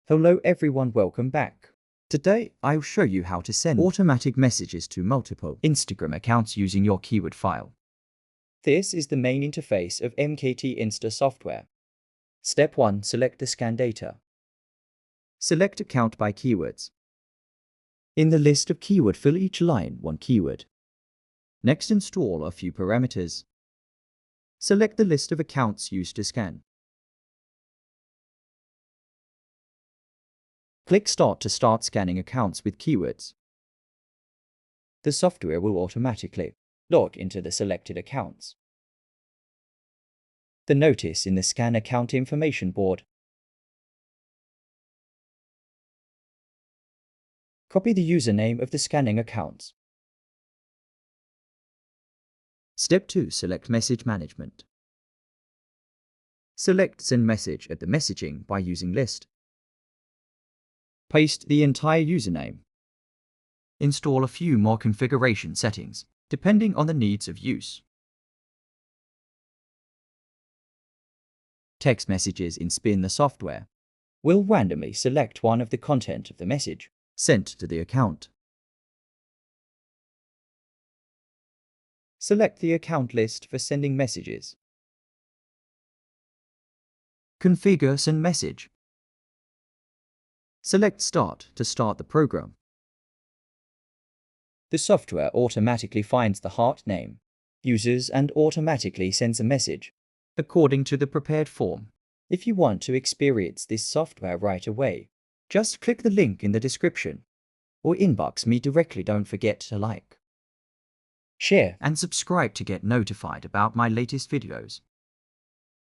Hello everyone, welcome back. Today, I'll show you how to send automatic messages to multiple Instagram accounts using your keyword file. This is the main interface of MKT Insta software. Step 1. Select the scan data. Select account by keywords. In the list of keyword, fill each line one keyword. Next, install a few parameters. Select the list of accounts used to scan. Click Start to start scanning accounts with keywords. The software will automatically log into the selected accounts. The notice in the Scan Account Information board. Copy the username of the scanning accounts. Step 2. Select Message Management. Select Send Message at the messaging by using list. Paste the entire username. Install a few more configuration settings, depending on the needs of use. Text messages in Spin the software will randomly select one of the content of the message sent to the account. Select the account list for sending messages. Configure Send Message. Select Start to start the program. The software automatically finds the heart name, uses and automatically sends a message according to the prepared form. If you want to experience this software right away, just click the link in the description or inbox me directly. Don't forget to like, share and subscribe to get notified about my latest videos.